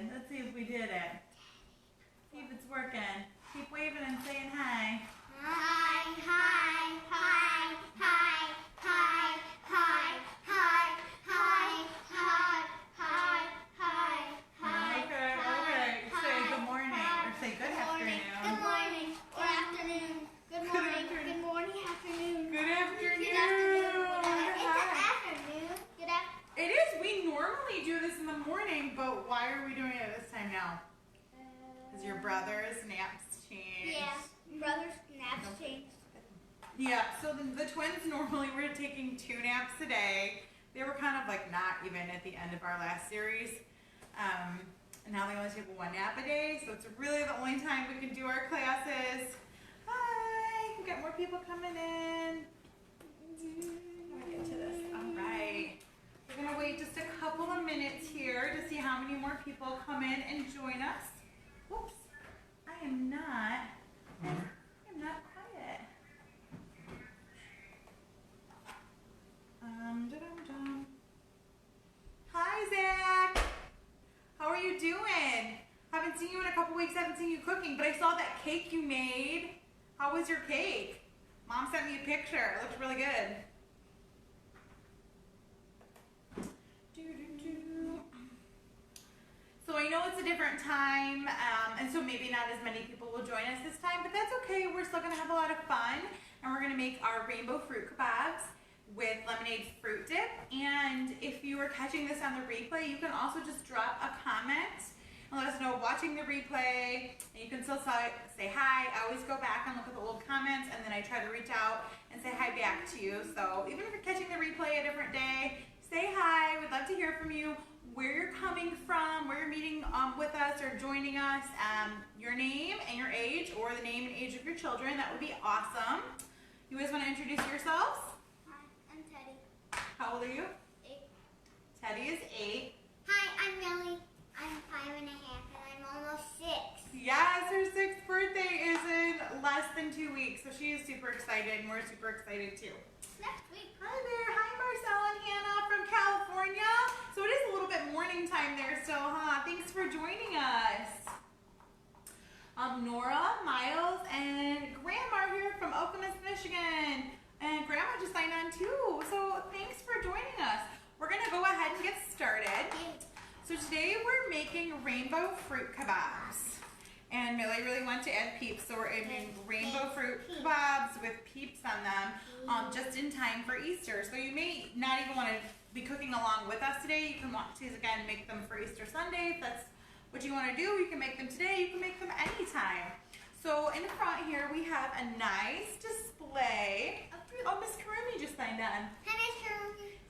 did. Let's see if we did it. See if it's working. Keep waving and saying hi. Hi, hi, hi, hi, hi, hi, hi, hi, hi, hi, hi, hi. Okay. Say good morning or say good afternoon. Good morning or afternoon. Good morning. Good morning, afternoon. Good afternoon. Good afternoon. It's afternoon. Good afternoon. It is. We normally do this in the morning, but why are we doing it this time now? Because your brother's naps changed. Yeah, brother's naps changed. Yeah, so the twins normally were taking 2 naps a day. They were kind of like not even at the end of our last series. And now they only take 1 nap a day, so it's really the only time we can do our classes. Hi, we got more people coming in. Let me get to this. All right. We're gonna wait just a couple of minutes here to see how many more people come in and join us. Whoops, I am not quiet. Dum-dum. Hi, Zach. How are you doing? Haven't seen you in a couple weeks. Haven't seen you cooking, but I saw that cake you made. How was your cake? Mom sent me a picture. It looks really good. So I know it's a different time, and so maybe not as many people will join us this time, but that's okay. We're still gonna have a lot of fun, and we're gonna make our rainbow fruit kabobs with lemonade fruit dip. And if you are catching this on the replay, you can also just drop a comment and let us know watching the replay. And you can still say hi. I always go back and look at the old comments, and then I try to reach out and say hi back to you. So even if you're catching the replay a different day, say hi. We'd love to hear from you, where you're coming from, where you're meeting with us or joining us, your name and your age, or the name and age of your children. That would be awesome. You guys want to introduce yourselves? Hi, I'm Teddy. How old are you? 8. Teddy is 8. Hi, I'm Millie. I'm 5 and a half, and I'm almost 6. Yes, her 6th birthday is in less than 2 weeks, so she is super excited, and we're super excited too. Next week. Hi there. Hi, Marcel and Hannah from California. So it is a little bit morning time there still, huh? Thanks for joining us. Nora, Miles, and Grandma are here from Okemos, Michigan. And Grandma just signed on too. So thanks for joining us. We're going to go ahead and get started. So today we're making rainbow fruit kabobs. And Millie really wanted to add peeps, so we're adding rainbow fruit kabobs with peeps on them just in time for Easter. So you may not even want to be cooking along with us today. You can watch these again, make them for Easter Sunday. If that's what you want to do, you can make them today. You can make them anytime. So in the front here, we have a nice display. Oh, Miss Karumi just signed on.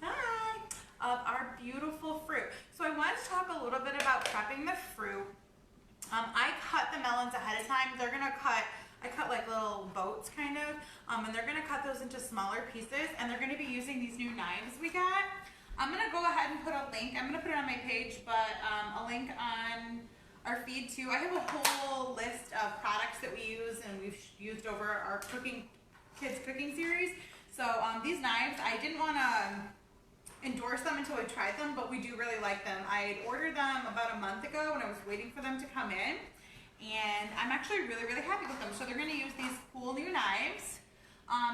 Hi. Of our beautiful fruit. So I wanted to talk a little bit about prepping the fruit. I cut the melons ahead of time. They're gonna cut, I cut like little boats kind of, and they're gonna cut those into smaller pieces, and they're gonna be using these new knives we got. I'm gonna go ahead and put a link, I'm gonna put it on my page, but a link on our feed too. I have a whole list of products that we use and we've used over our kids cooking series. So these knives, I didn't wanna endorse them until I tried them, but we do really like them. I had ordered them about a month ago and I was waiting for them to come in, and I'm actually really, really happy with them. So they're gonna use these cool new knives.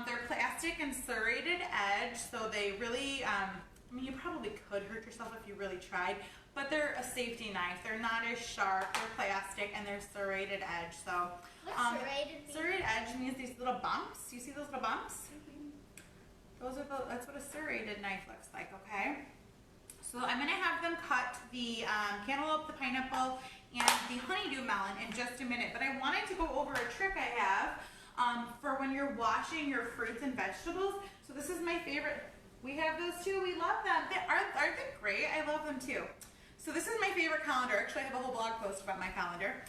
They're plastic and serrated edge, so they really, I mean, you probably could hurt yourself if you really tried, but they're a safety knife. They're not as sharp, they're plastic, and they're serrated edge. So serrated edge means these little bumps. You see those little bumps? That's what a serrated knife looks like, okay? So I'm gonna have them cut the cantaloupe, the pineapple, and the honeydew melon in just a minute, but I wanted to go over a trick I have for when you're washing your fruits and vegetables. So this is my favorite. We have those too, we love them. Aren't they great? I love them too. So this is my favorite colander. Actually, I have a whole blog post about my colander.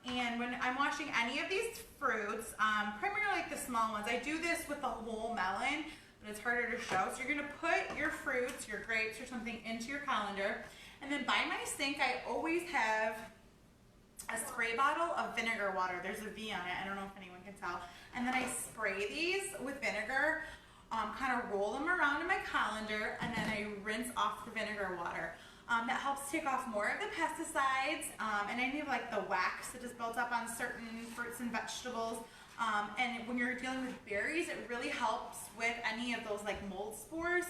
And when I'm washing any of these fruits, primarily like the small ones, I do this with the whole melon, but it's harder to show. So you're gonna put your fruits, your grapes or something into your colander. And then by my sink, I always have a spray bottle of vinegar water. There's a V on it, I don't know if anyone can tell. And then I spray these with vinegar, kind of roll them around in my colander, and then I rinse off the vinegar water. that helps take off more of the pesticides and any of like the wax that is built up on certain fruits and vegetables. And when you're dealing with berries, it really helps with any of those like mold spores,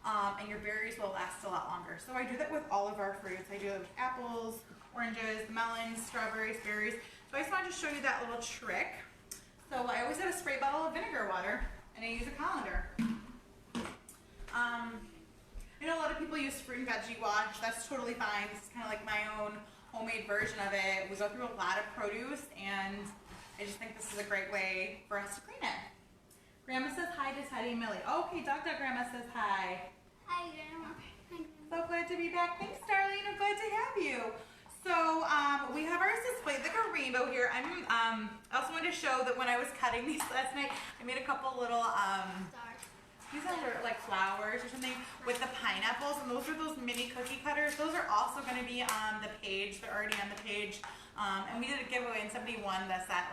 and your berries will last a lot longer. So I do that with all of our fruits. I do it with apples, oranges, melons, strawberries, berries. So I just wanted to show you that little trick. So I always have a spray bottle of vinegar water, and I use a colander. I know a lot of people use fruit and veggie wash. That's totally fine. This is kind of like my own homemade version of it. We go through a lot of produce, and I just think this is a great way for us to clean it. Grandma says hi to Teddy and Millie. Okay, Dr. Grandma says hi. Hi, Grandma. Okay. So glad to be back. Thanks, Darlene. I'm glad to have you. So we have ours displayed like a rainbow here. I also wanted to show that when I was cutting these last night, I made a couple little these are like flowers or something with the pineapples, and those are those mini cookie cutters. Those are also going to be on the page. They're already on the page. And we did a giveaway, and somebody won this at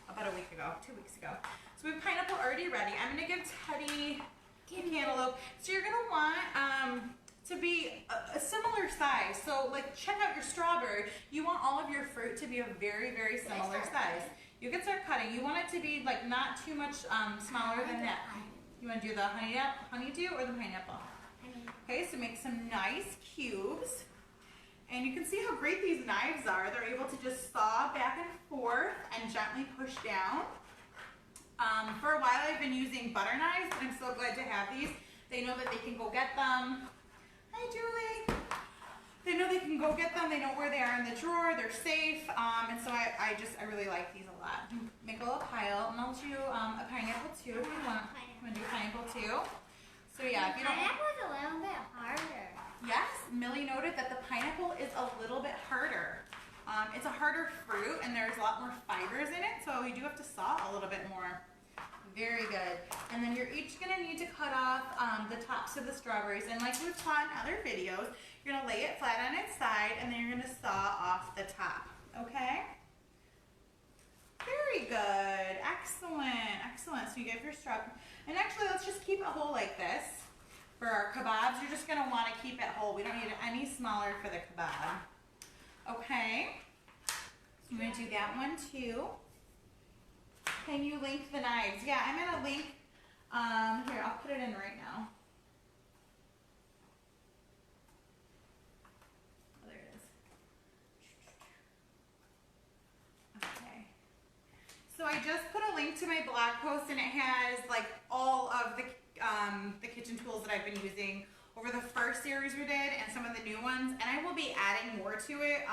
about a week ago, 2 weeks ago. So we have pineapple already ready. I'm going to give Teddy the cantaloupe. So you're going to want to be a similar size. So like check out your strawberry. You want all of your fruit to be a very, very similar size. You can start cutting. You want it to be like not too much smaller than that. You want to do the honeydew or the pineapple? Okay, so make some nice cubes. And you can see how great these knives are. They're able to just saw back and forth and gently push down. For a while I've been using butter knives, but I'm so glad to have these. They know that they can go get them. Hi, Julie. They know they can go get them. They know where they are in the drawer. They're safe. And so I really like these a lot. Make a little pile, and I'll do a pineapple too if you want. I'm going to do pineapple too. So yeah, if you don't... Pineapple's a little bit harder. Yes, Millie noted that the pineapple is a little bit harder. It's a harder fruit, and there's a lot more fibers in it, so you do have to saw a little bit more. Very good. And then you're each going to need to cut off the tops of the strawberries. And like we've taught in other videos, you're going to lay it flat on its side, and then you're going to saw off the top. Okay? Very good. Excellent. Excellent. So you get your strawberry. And actually, let's just keep it whole like this. For our kebabs, you're just going to want to keep it whole. We don't need it any smaller for the kebab. Okay? So I'm going to do that one too. Can you link the knives? Yeah, I'm going to link, here, I'll put it in right now. Oh, there it is. Okay. So I just put a link to my blog post, and it has like all of the kitchen tools that I've been using over the first series we did and some of the new ones, and I will be adding more to it.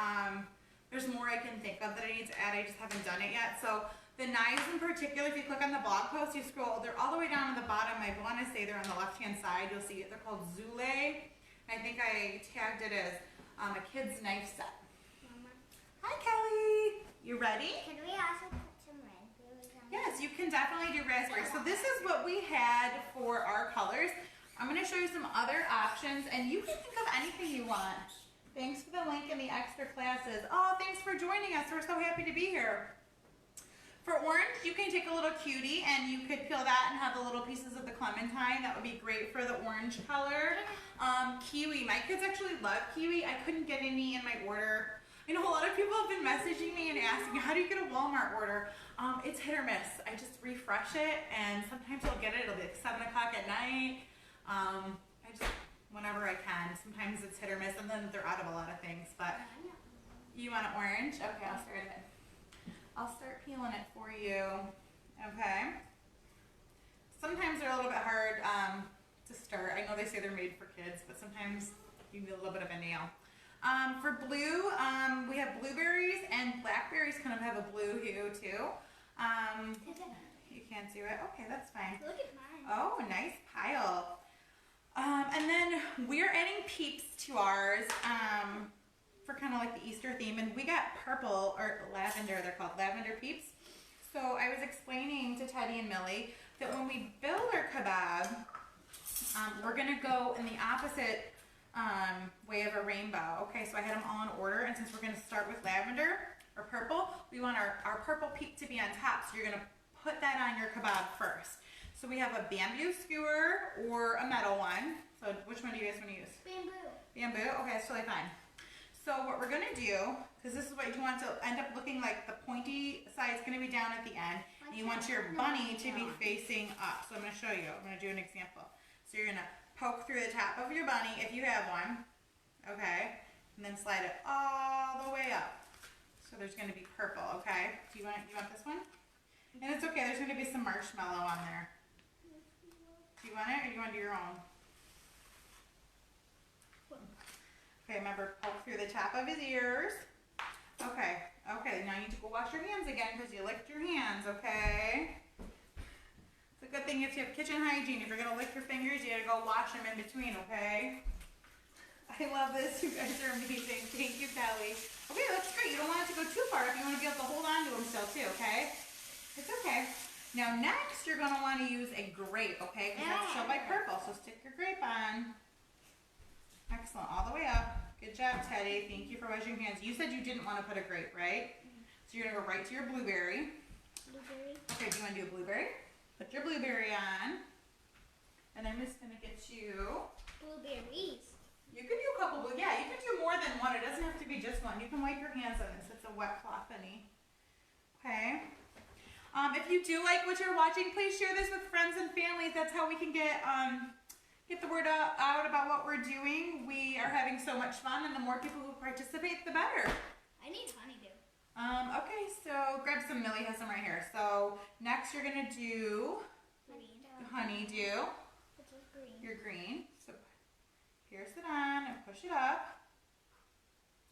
There's more I can think of that I need to add. I just haven't done it yet. So the knives in particular, if you click on the blog post, you scroll, they're all the way down on the bottom. I want to say they're on the left-hand side. You'll see it. They're called Zule. I think I tagged it as a kid's knife set. Mama. Hi, Kelly. You ready? Can we also put some raspberries on? Yes, you can definitely do raspberry. So this is what we had for our colors. I'm going to show you some other options, and you can think of anything you want. Thanks for the link in the extra classes. Oh, thanks for joining us. We're so happy to be here. For orange, you can take a little cutie, and you could peel that and have the little pieces of the clementine. That would be great for the orange color. Kiwi. My kids actually love kiwi. I couldn't get any in my order. I know a lot of people have been messaging me and asking, how do you get a Walmart order? It's hit or miss. I just refresh it, and sometimes I'll get it. It'll be like 7 o'clock at night. I just, whenever I can. Sometimes it's hit or miss, and then they're out of a lot of things. But you want an orange? Okay, I'll start it. I'll start peeling it for you. Okay. Sometimes they're a little bit hard to start. I know they say they're made for kids, but sometimes you need a little bit of a nail. For blue, we have blueberries, and blackberries kind of have a blue hue too. You can't do it? Okay, that's fine. Look at mine. Oh, nice pile. And then we're adding peeps to ours for kind of like the Easter theme. And we got purple, or lavender, they're called lavender peeps. So I was explaining to Teddy and Millie that when we build our kebab, we're going to go in the opposite way of a rainbow. Okay, so I had them all in order, and since we're going to start with lavender or purple, we want our purple peep to be on top, so you're going to put that on your kebab first. So we have a bamboo skewer or a metal one. So which one do you guys want to use? Bamboo. Bamboo? Okay, that's totally fine. So what we're gonna do, because this is what you want to end up looking like, the pointy side's gonna be down at the end, and you want your bunny to be facing up. So I'm gonna show you. I'm gonna do an example. So you're gonna poke through the top of your bunny if you have one, okay, and then slide it all the way up. So there's gonna be purple, okay? Do you want this one? And it's okay. There's gonna be some marshmallow on there. Do you want it, or do you want to do your own? Okay, remember, poke through the top of his ears. Okay, now you need to go wash your hands again because you licked your hands, okay? It's a good thing if you have kitchen hygiene. If you're going to lick your fingers, you got to go wash them in between, okay? I love this. You guys are amazing. Thank you, Kelly. Okay, that's great. You don't want it to go too far if you want to be able to hold on to them still, too, okay? It's okay. Now, next, you're going to want to use a grape, okay? Because that's shown by purple, so stick your grape on. Excellent, all the way up. Good job, Teddy. Thank you for washing your hands. You said you didn't want to put a grape, right? So you're gonna go right to your blueberry. Blueberry. Okay, do you want to do a blueberry? Put your blueberry on. And I'm just gonna get you. Blueberries. You can do a couple, yeah, you can do more than one. It doesn't have to be just one. You can wipe your hands on this. It's a wet cloth, honey. Okay. If you do like what you're watching, please share this with friends and family. That's how we can get the word out about what we're doing. We are having so much fun, and the more people who participate, the better. I need honeydew. Okay, so grab some. Millie has some right here. So next you're gonna do honeydew. This is green. Your green. So pierce it on and push it up.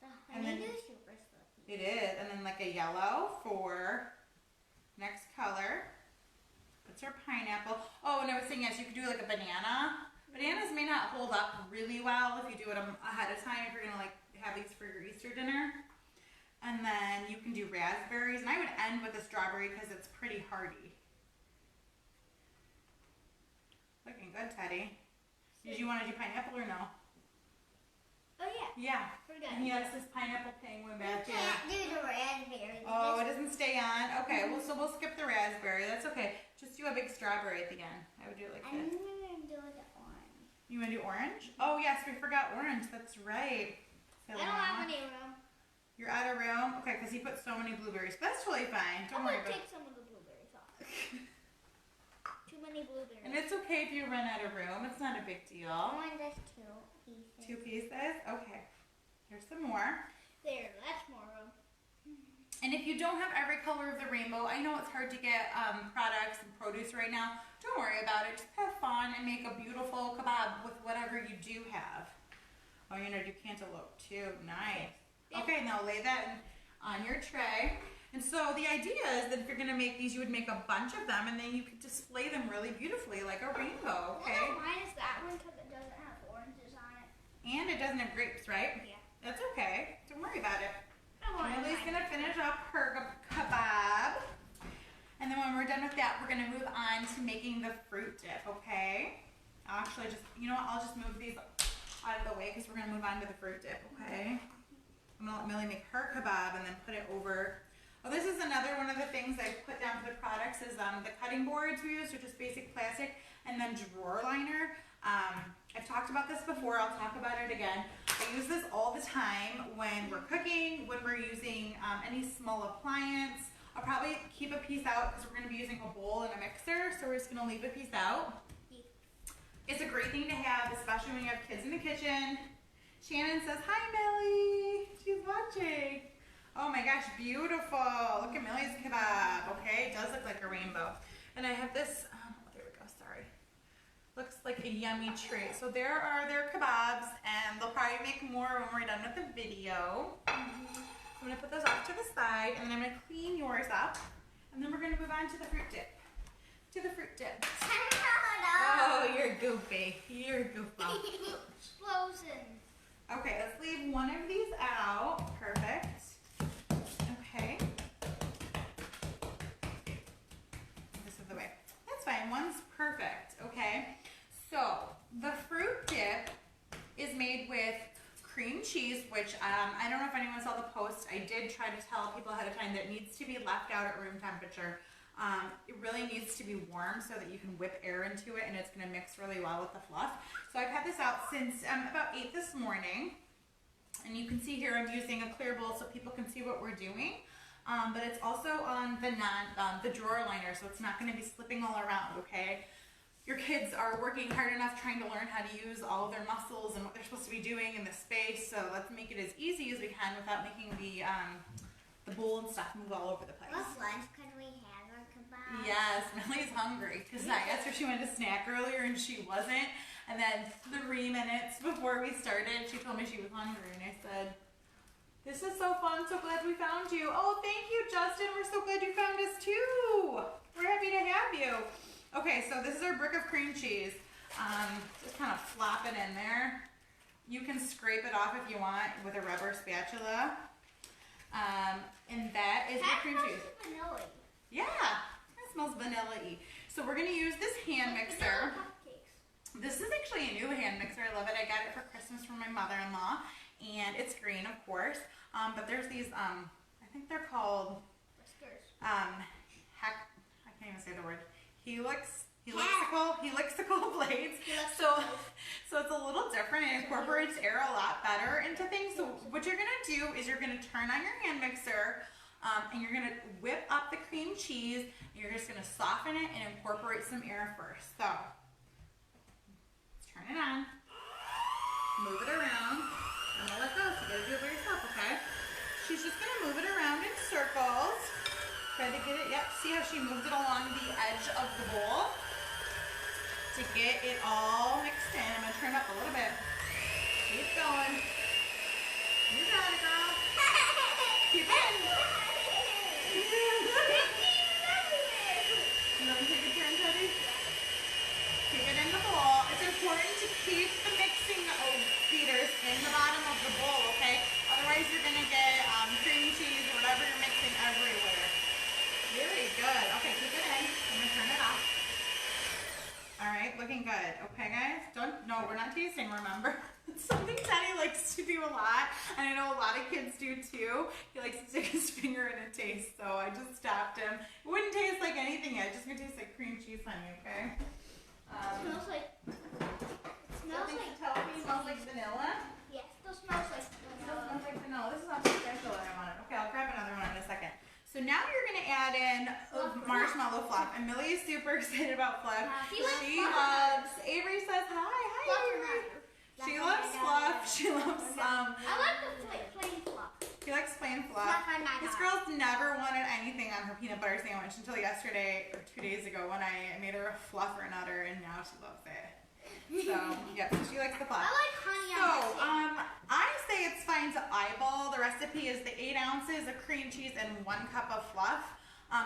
The And then- honeydew is super slippery. It is, and then like a yellow for next color. That's our pineapple. Oh, and I was saying yes, you could do like a banana. Bananas may not hold up really well if you do it ahead of time, if you're gonna like have these for your Easter dinner. And then you can do raspberries, and I would end with a strawberry because it's pretty hardy. Looking good, Teddy. Did you want to do pineapple or no? Oh yeah. Yeah. Forgot. And yes, this pineapple penguin back there. Can't do the raspberry. Oh, it doesn't stay on? Okay, well, so we'll skip the raspberry. That's okay. Just do a big strawberry at the end. I would do it like I'm this. gonna do like an orange. You want to do orange? Oh, yes, we forgot orange. That's right. I don't have any room. You're out of room? Okay, because he put so many blueberries. But that's totally fine. Don't I'm worry gonna about it. take some of the blueberries off. Too many blueberries. And it's okay if you run out of room. It's not a big deal. I want just 2 pieces. 2 pieces? Okay. Here's some more. There, that's more room. And if you don't have every color of the rainbow, I know it's hard to get products and produce right now. Don't worry about it. Just have fun and make a beautiful kebab with whatever you do have. Oh, you're gonna do cantaloupe too. Nice. Okay, now lay that on your tray. And so the idea is that if you're gonna make these, you would make a bunch of them, and then you could display them really beautifully, like a rainbow. Okay. Well, mine is that one because it doesn't have oranges on it. And it doesn't have grapes, right? Yeah. That's okay. Don't worry about it. Don't worry. Millie's gonna finish up her kebab. And then when we're done with that, we're gonna move on to making the fruit dip, okay? I'll actually just, you know what, I'll just move these out of the way because we're gonna move on to the fruit dip, okay? I'm gonna let Millie make her kebab and then put it over. Oh, this is another one of the things I put down for the products is the cutting boards we use, which is basic plastic, and then drawer liner. I've talked about this before, I'll talk about it again. I use this all the time when we're cooking, when we're using any small appliance. I'll probably keep a piece out because we're going to be using a bowl and a mixer, so we're just going to leave a piece out. It's a great thing to have, especially when you have kids in the kitchen. Shannon says, hi Millie, she's watching. Oh my gosh, beautiful. Look at Millie's kebab, okay? It does look like a rainbow. And I have this, oh, there we go, sorry. Looks like a yummy treat. So there are their kebabs, and they'll probably make more when we're done with the video. I'm gonna put those off to the side, and then I'm gonna clean yours up, and then we're gonna move on to the fruit dip. To the fruit dip. Oh, you're goofy. You're a goofball. Explosion. Okay, let's leave one of these out. Perfect. Okay. This is the way. That's fine. One's perfect. Okay. So the fruit dip is made with cream cheese, which I don't know if anyone saw the post. I did try to tell people ahead of time that it needs to be left out at room temperature. It really needs to be warm so that you can whip air into it and it's going to mix really well with the fluff. So I've had this out since about 8 this morning. And you can see here I'm using a clear bowl so people can see what we're doing. But it's also on the drawer liner, so it's not going to be slipping all around, okay? Your kids are working hard enough trying to learn how to use all of their muscles and what they're supposed to be doing in the space, so let's make it as easy as we can without making the bowl and stuff move all over the place. What lunch could we have, or kebabs? Yes, Millie's hungry, because I asked her if she wanted a snack earlier and she wasn't, and then 3 minutes before we started, she told me she was hungry, and I said, "This is so fun, so glad we found you." Oh, thank you, Justin. We're so glad you found us too. We're happy to have you. Okay, so this is our brick of cream cheese. Just kind of flop it in there. You can scrape it off if you want with a rubber spatula. And that is the cream cheese. Vanilla. Yeah, that smells vanilla-y. So we're gonna use this hand mixer. This is actually a new hand mixer. I love it. I got it for Christmas from my mother-in-law. And it's green, of course. But there's these, I think they're called, Whiskers. I can't even say the word, helixical blades. So it's a little different. It incorporates air a lot better into things. So what you're gonna do is you're gonna turn on your hand mixer, and you're gonna whip up the cream cheese, and you're just gonna soften it and incorporate some air first. So, let's turn it on, move it around. I'm gonna let go, so you gotta do it by yourself, okay? She's just gonna move it around in circles. Try to get it, yep, see how she moved it along the edge of the bowl to get it all mixed in. I'm gonna turn it up a little bit. Keep going. You got it, girl. Keep it in. You want to take a turn, Teddy? Keep it in the bowl. It's important to keep the mixing beaters in the bottom of the bowl, okay? Otherwise you're gonna get cream cheese or whatever you're mixing everywhere. Really good. Okay, keep it in. I'm gonna turn it off. All right, looking good. Okay, guys? No, we're not tasting, remember? It's something Teddy likes to do a lot, and I know a lot of kids do too. He likes to stick his finger in and taste, so I just stopped him. It wouldn't taste like anything yet. It's just gonna taste like cream cheese, honey, okay? It smells like vanilla. Yes, it smells like vanilla. Smells like vanilla. This is not the special that I wanted. Okay, I'll grab another one in a second. So now you're gonna add in marshmallow fluff. And Millie is super excited about fluff. She loves. Avery says hi. Hi, Avery. She loves fluff. She loves I like the plain fluff. She likes plain fluff. This girl's never wanted anything on her peanut butter sandwich until yesterday or 2 days ago when I made her a fluffer nutter, and now she loves it. So yeah, so she likes the fluff. I like honey on my I say it's fine to eyeball. The recipe is the 8 ounces of cream cheese and 1 cup of fluff.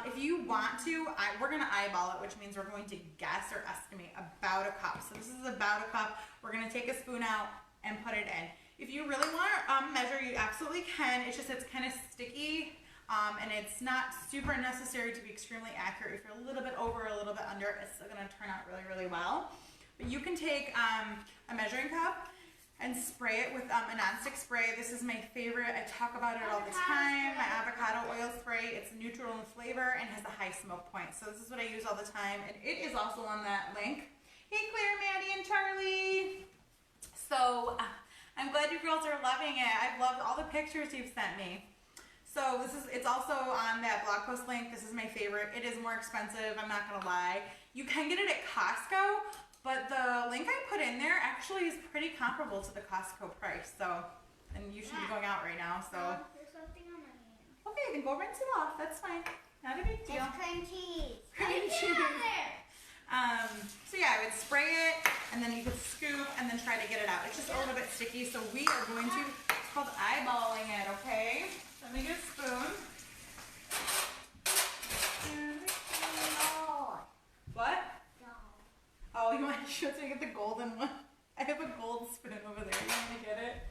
If you want to, we're gonna eyeball it, which means we're going to guess or estimate about a cup. So this is about a cup. We're gonna take a spoon out and put it in. If you really want to measure, you absolutely can. It's just it's kind of sticky, and it's not super necessary to be extremely accurate. If you're a little bit over, a little bit under, it's still gonna turn out really, really well. But you can take a measuring cup and spray it with a nonstick spray. This is my favorite. I talk about it all the time. My avocado oil spray. It's neutral in flavor and has a high smoke point. So this is what I use all the time. And it is also on that link. Hey Claire, Maddie, and Charlie. So I'm glad you girls are loving it. I've loved all the pictures you've sent me. So it's also on that blog post link. This is my favorite. It is more expensive, I'm not gonna lie. You can get it at Costco, but the link I put in there actually is pretty comparable to the Costco price. So, and you should be going out right now, so. There's something on my hand. Okay, then go rinse it off, that's fine. Not a big deal. It's cream cheese. Cream cheese. On there. So yeah, I would spray it, and then you could scoop, and then try to get it out. It's just a little bit sticky, so we are going to, it's called eyeballing it, okay? Let me get a spoon. What? Oh, you want to get the golden one? I have a gold spoon over there. You want to get it?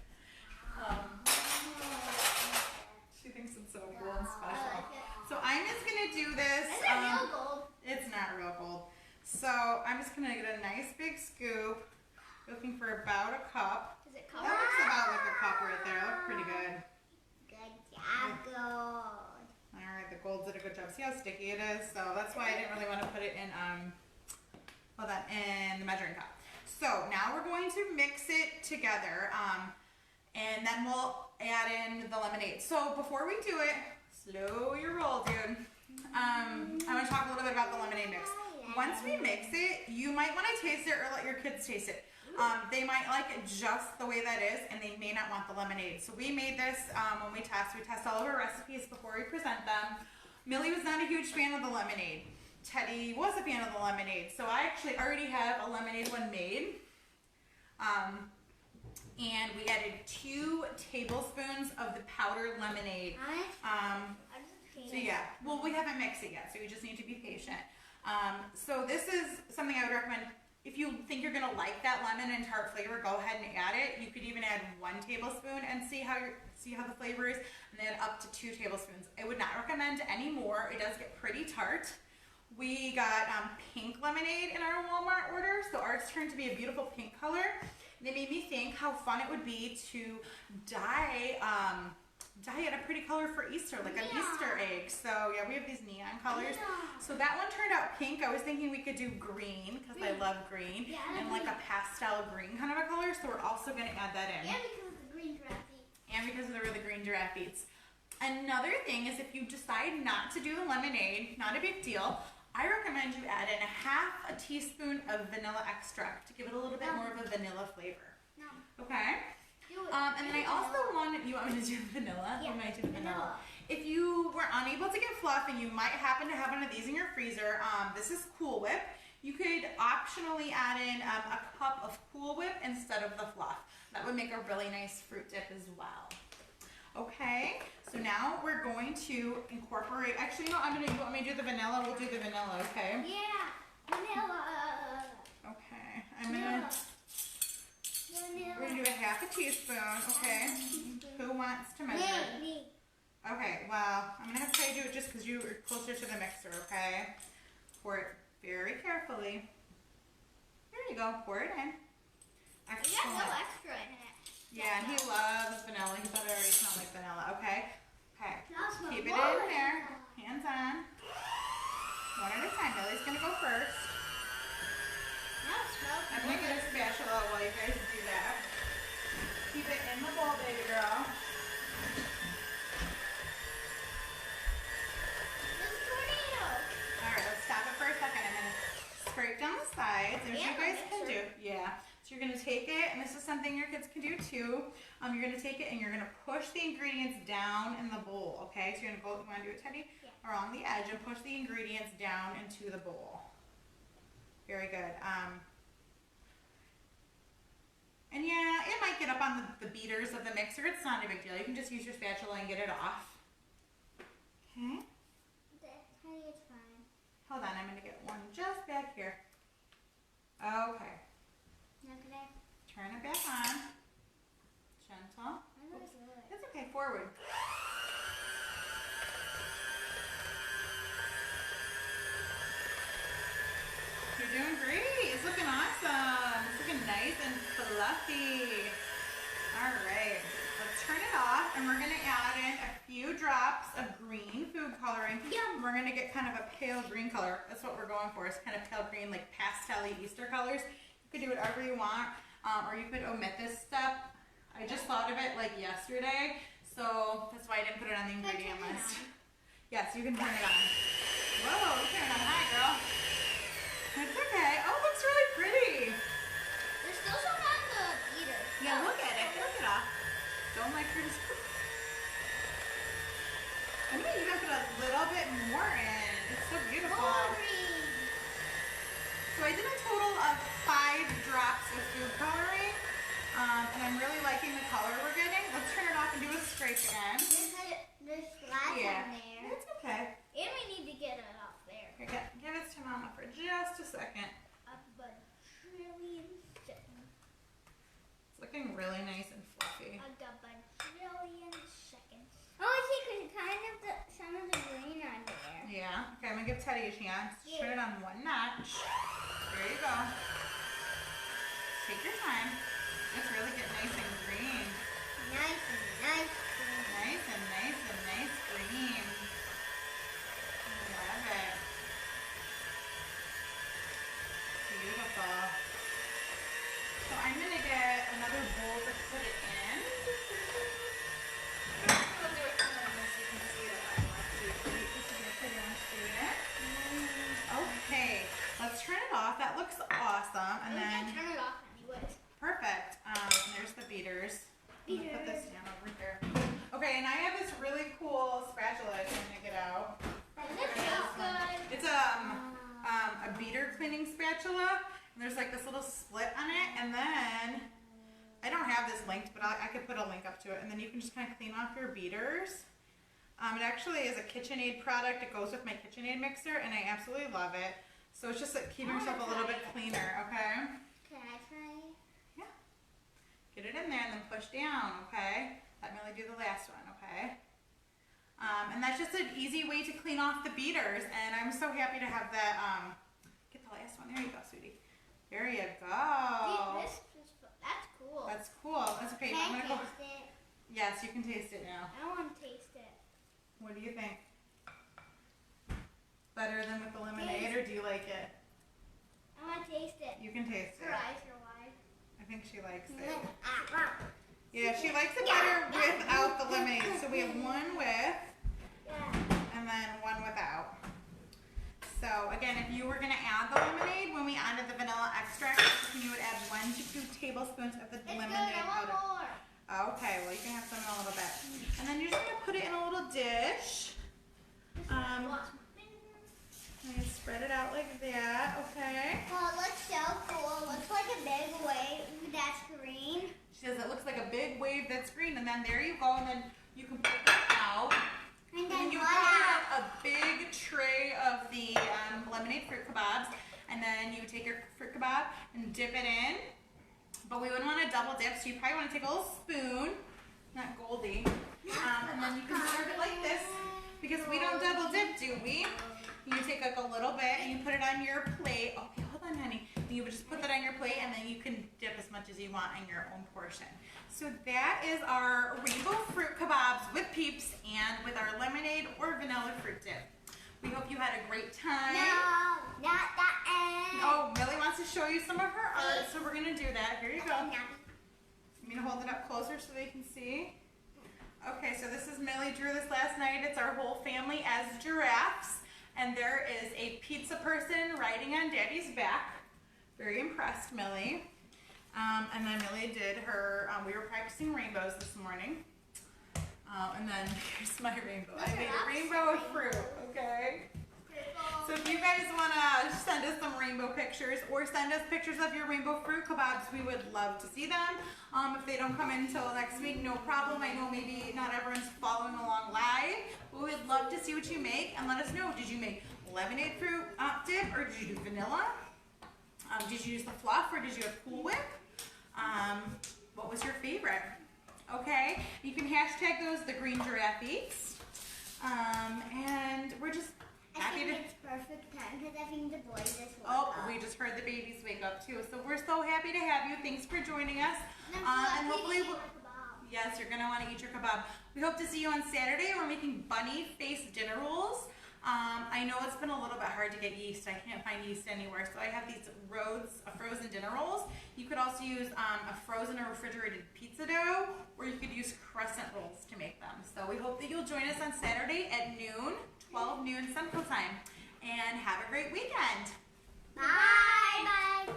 She thinks it's so cool and special. So I'm just going to do this. Is it real gold? It's not real gold. So I'm just going to get a nice big scoop. Looking for about a cup. Is it That covered? looks about like a cup right there. That looks pretty good. Good job, gold. Alright, the the gold did a good job. See how sticky it is? So that's why I didn't really want to put it in, in the measuring cup. So now we're going to mix it together, and then we'll add in the lemonade. So before we do it, slow your roll, dude. I want to talk a little bit about the lemonade mix. Once we mix it, you might want to taste it or let your kids taste it. They might like it just the way that is, and they may not want the lemonade. So we made this when we test all of our recipes before we present them. Millie was not a huge fan of the lemonade. Teddy was a fan of the lemonade. So I actually already have a lemonade one made. And we added 2 tablespoons of the powdered lemonade. So yeah, well, we haven't mixed it yet, so you just need to be patient. So this is something I would recommend. If you think you're gonna like that lemon and tart flavor, go ahead and add it. You could even add 1 tablespoon and see how the flavor is, and then up to 2 tablespoons. I would not recommend any more. It does get pretty tart. We got pink lemonade in our Walmart order, so ours turned to be a beautiful pink color. And it made me think how fun it would be to dye it a pretty color for Easter, like an Easter egg. So yeah, we have these neon colors. So that one turned out pink. I was thinking we could do green, because I love green, and like a pastel green kind of a color. So we're also going to add that in. And because of the green giraffe beets. And because there were the green giraffe beets. Another thing is, if you decide not to do the lemonade, not a big deal, I recommend you add in 1/2 teaspoon of vanilla extract to give it a little bit more of a vanilla flavor. Okay? And then I also you want me to do vanilla? Yeah, I might do vanilla. If you were unable to get fluff and you might happen to have one of these in your freezer, this is Cool Whip. You could optionally add in a cup of Cool Whip instead of the fluff. That would make a really nice fruit dip as well. Okay, so now we're going to incorporate, actually, you want me to do the vanilla? We'll do the vanilla, okay? Yeah, vanilla. Okay, Vanilla. we're gonna do 1/2 teaspoon, okay? Who wants to measure? Me. Okay, well, I'm gonna have to tell you to do it just because you are closer to the mixer, okay? Pour it very carefully. There you go, pour it in. We got Excellent. no extra in it. Yeah, and he loves vanilla. He thought it already smelled like vanilla, okay? Okay, Now smell keep it more in there. vanilla. Hands on. One at a time. Millie's gonna go first. Now it smells I'm gonna get a spatula while you guys do that. Keep it in the bowl, baby girl. This tornado. Alright, let's stop it for a second. I'm gonna scrape down the sides. There's Yeah, what you guys like can this. do. Yeah. So you're gonna take it, and this is something your kids can do too. You're gonna take it and you're gonna push the ingredients down in the bowl, okay? So you're gonna go, you wanna do it, Teddy? Yeah. Along the edge and push the ingredients down into the bowl. Very good. And yeah, it might get up on the beaters of the mixer. It's not a big deal. You can just use your spatula and get it off. Okay. Honey, it's fine. Hold on, I'm gonna get one just back here. Okay. Okay. Turn it back on. Gentle. Oops. It's okay, forward. You're doing great. It's looking awesome. It's looking nice and fluffy. All right, let's turn it off, and we're gonna add in a few drops of green food coloring. Yum. We're gonna get kind of a pale green color. That's what we're going for. It's kind of pale green, like pastel-y Easter colors. You could do whatever you want, or you could omit this step. I just thought of it like yesterday, so that's why I didn't put it on the ingredient list. Yes, you can turn it on. Whoa, you turn it on high, girl. It's okay. Oh, it looks really pretty. There's still some on the beater. Yeah, look at it. Look it off. Don't like her to. I'm gonna even put a little bit more in. It's so beautiful. More green. So I did a total of 5 drops of food coloring, and I'm really liking the color we're getting. Let's turn it off and do a scrape again. There's glass Yeah, in there. it's okay. And we need to get it off there. Here, give this to Mama for just a second. Up a trillion seconds. It's looking really nice and fluffy. A trillion seconds. Oh, I see, because kind of some of the green on there. Yeah. Okay, I'm gonna give Teddy a chance. Yeah. Turn it on 1 notch. There you go. Take your time. It's really getting nice and green. Nice and nice. Nice and nice and nice green. there's like this little split on it, and then I don't have this linked, but I could put a link up to it, and then you can just kind of clean off your beaters. It actually is a KitchenAid product. It goes with my KitchenAid mixer, and I absolutely love it. So it's just like keeping yourself a little bit cleaner, okay? Can I try it? Yeah. Get it in there and then push down, okay? Let Millie do the last one, okay? And that's just an easy way to clean off the beaters, and I'm so happy to have that. Get the last one. There you go, sweetie. There you go. That's cool. That's cool. That's okay. Can I'm I gonna taste it? Yes, you can taste it now. I want to taste it. What do you think? Better than with the lemonade, or do you like it? I want to taste it. You can taste it. Her eyes are wide. I think she likes it. Yeah. Yeah, she likes it better without the lemonade. So we have one with, and then one without. So again, if you were gonna add the lemonade, when we added the vanilla extract, you would add 1 to 2 tablespoons of the lemonade powder. More. Okay, well you can have some in a little bit. And then you're just gonna put it in a little dish. You spread it out like that, okay? Oh, it looks so cool. It looks like a big wave that's green. She says it looks like a big wave that's green, and then there you go, and then you can put that out. And then you what cover a big tray of the lemonade fruit kebabs, and then you take your fruit kebab and dip it in. But we wouldn't want to double dip, so you probably want to take a little spoon, not Goldie, and then you can serve it like this, because we don't double dip, do we? You take like a little bit and you put it on your plate. Okay, hold on, honey. You would just put that on your plate, and then you can dip as much as you want in your own portion. So that is our rainbow fruit kebabs with peeps and with our lemonade or vanilla fruit dip. We hope you had a great time. No, not the end. Oh, Millie wants to show you some of her art, so we're going to do that. Here you go. Okay, I'm going to hold it up closer so they can see. Okay, so this is Millie drew this last night. It's our whole family as giraffes. And there is a pizza person riding on Daddy's back. Very impressed, Millie. And then Millie did her, we were practicing rainbows this morning. And then here's my rainbow. I made a rainbow of fruit, okay? So if you guys want to send us some rainbow pictures or send us pictures of your rainbow fruit kebabs, we would love to see them. If they don't come in until next week, no problem. I know maybe not everyone's following along live, but we would love to see what you make, and let us know. Did you make lemonade fruit dip, or did you do vanilla? Did you use the fluff, or did you have Cool Whip? What was your favorite? Okay, you can hashtag those the Green Giraffe Eats. And we're just happy to. It's perfect time because I think the boys just woke Oh, up. we just heard the babies wake up too. So we're so happy to have you. Thanks for joining us. And hopefully, yes, you're gonna want to eat your kebab. We hope to see you on Saturday. We're making bunny face dinner rolls. I know it's been a little bit hard to get yeast. I can't find yeast anywhere, so I have these frozen dinner rolls. You could also use a frozen or refrigerated pizza dough, or you could use crescent rolls to make them. So we hope that you'll join us on Saturday at noon, 12 noon Central Time, and have a great weekend. Bye. Bye.